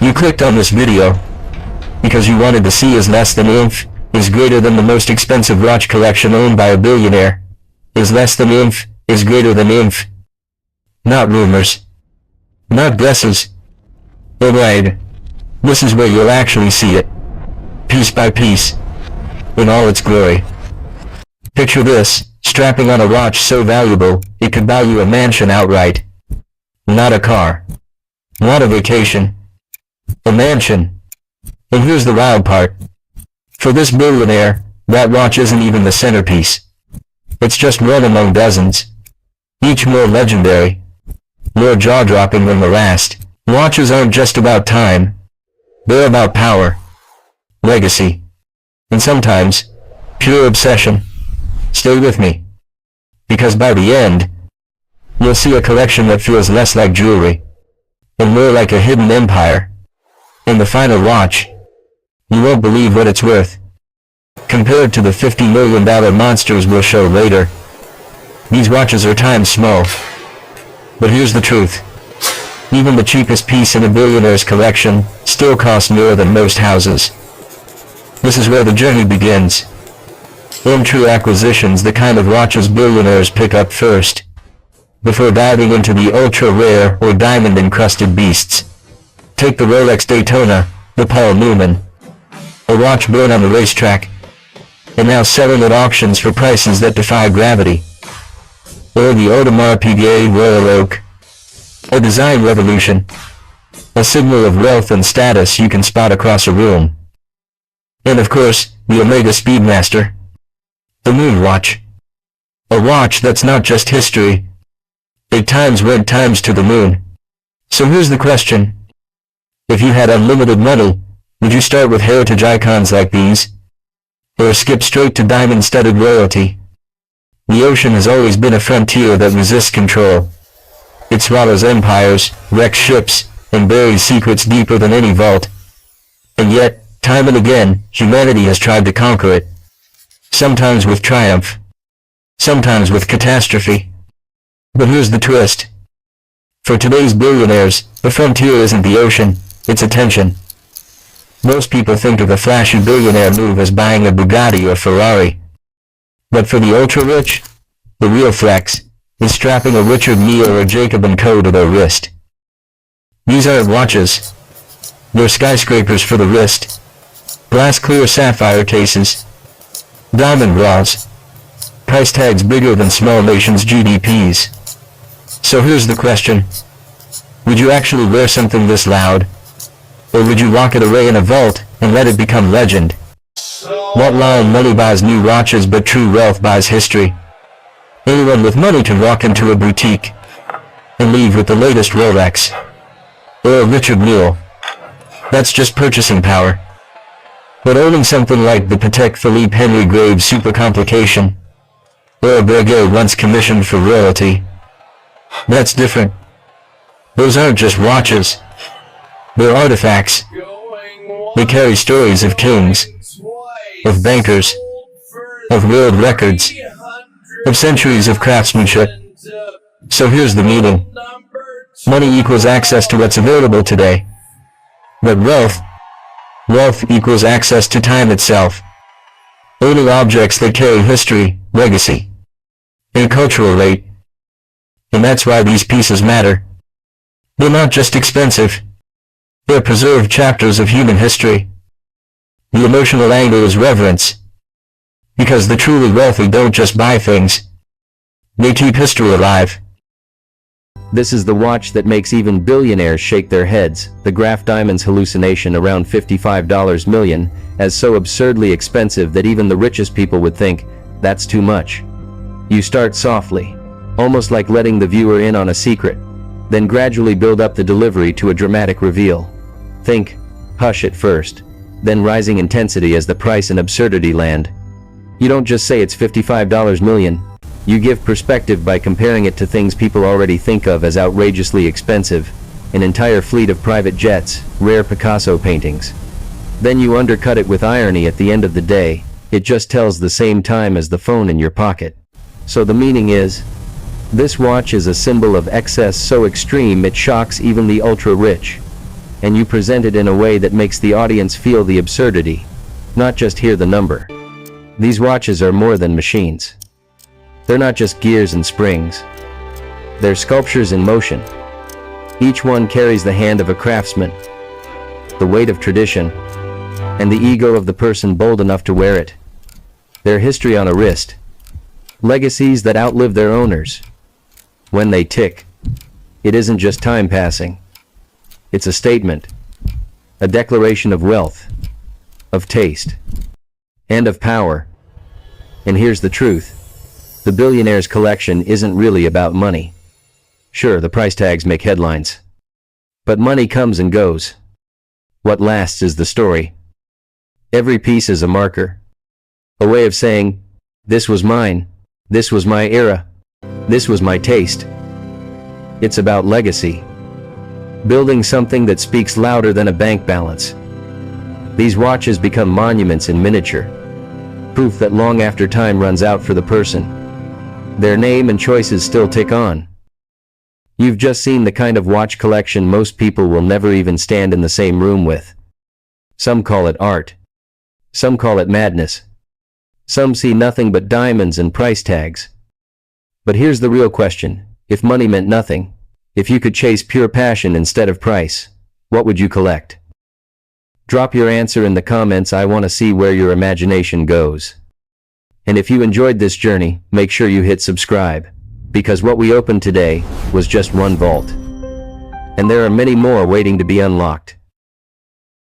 You clicked on this video because you wanted to see is less than inf is greater than the most expensive watch collection owned by a billionaire. Is less than inf is greater than inf. Not rumors. Not guesses. Alright. This is where you'll actually see it. Piece by piece. In all its glory. Picture this, strapping on a watch so valuable, it could buy you a mansion outright. Not a car. Not a vacation. A mansion. And here's the wild part. For this billionaire, that watch isn't even the centerpiece. It's just one among dozens. Each more legendary. More jaw-dropping than the last. Watches aren't just about time. They're about power. Legacy. And sometimes, pure obsession. Stay with me. Because by the end, you'll see a collection that feels less like jewelry, and more like a hidden empire. In the final watch, you won't believe what it's worth. Compared to the $50 million monsters we'll show later, these watches are times small. But here's the truth. Even the cheapest piece in a billionaire's collection still costs more than most houses. This is where the journey begins. In true acquisitions, the kind of watches billionaires pick up first, before diving into the ultra-rare or diamond-encrusted beasts. Take the Rolex Daytona, the Paul Newman, a watch born on the racetrack, and now selling at auctions for prices that defy gravity. Or the Audemars Piguet Royal Oak, a design revolution, a signal of wealth and status you can spot across a room. And of course, the Omega Speedmaster, the Moon Watch. A watch that's not just history. It went times to the moon. So here's the question. If you had unlimited money, would you start with heritage icons like these? Or skip straight to diamond-studded royalty? The ocean has always been a frontier that resists control. It swallows empires, wrecks ships, and buries secrets deeper than any vault. And yet, time and again, humanity has tried to conquer it. Sometimes with triumph. Sometimes with catastrophe. But here's the twist. For today's billionaires, the frontier isn't the ocean, it's attention. Most people think of a flashy billionaire move as buying a Bugatti or Ferrari. But for the ultra-rich, the real flex is strapping a Richard Mille or Jacob & Co. to their wrist. These aren't watches. They're skyscrapers for the wrist. Glass-clear sapphire cases. Diamond bras. Price tags bigger than small nations' GDPs. So here's the question. Would you actually wear something this loud? Or would you lock it away in a vault and let it become legend? What line? Money buys new watches, but true wealth buys history. Anyone with money can walk into a boutique and leave with the latest Rolex. Or a Richard Mille. That's just purchasing power. But owning something like the Patek Philippe Henry Graves Super Complication, or a Breguet once commissioned for royalty, that's different. Those aren't just watches. They're artifacts. They carry stories of kings, of bankers, of world records, of centuries of craftsmanship. So here's the meaning. Money equals access to what's available today. But wealth equals access to time itself. Owning objects that carry history, legacy, and cultural weight. And that's why these pieces matter. They're not just expensive. They're preserved chapters of human history. The emotional angle is reverence. Because the truly wealthy don't just buy things. They keep history alive. This is the watch that makes even billionaires shake their heads, the Graf Diamond's hallucination around $55 million, as so absurdly expensive that even the richest people would think, that's too much. You start softly, almost like letting the viewer in on a secret, then gradually build up the delivery to a dramatic reveal. Think, hush at first, then rising intensity as the price and absurdity land. You don't just say it's $55 million. You give perspective by comparing it to things people already think of as outrageously expensive, an entire fleet of private jets, rare Picasso paintings. Then you undercut it with irony. At the end of the day, it just tells the same time as the phone in your pocket. So the meaning is, this watch is a symbol of excess so extreme it shocks even the ultra-rich. and you present it in a way that makes the audience feel the absurdity, not just hear the number. These watches are more than machines. They're not just gears and springs. They're sculptures in motion. Each one carries the hand of a craftsman, the weight of tradition, and the ego of the person bold enough to wear it. Their history on a wrist. Legacies that outlive their owners. When they tick, it isn't just time passing. It's a statement. A declaration of wealth, of taste, and of power. And here's the truth. The Billionaire's collection isn't really about money. Sure, the price tags make headlines. But money comes and goes. What lasts is the story. Every piece is a marker. A way of saying, this was mine, this was my era, this was my taste. It's about legacy. Building something that speaks louder than a bank balance. These watches become monuments in miniature. Proof that long after time runs out for the person, their name and choices still tick on. You've just seen the kind of watch collection most people will never even stand in the same room with. Some call it art. Some call it madness. Some see nothing but diamonds and price tags. But here's the real question. If money meant nothing, if you could chase pure passion instead of price, what would you collect? Drop your answer in the comments. I want to see where your imagination goes. And if you enjoyed this journey, make sure you hit subscribe, because what we opened today was just one vault. And there are many more waiting to be unlocked.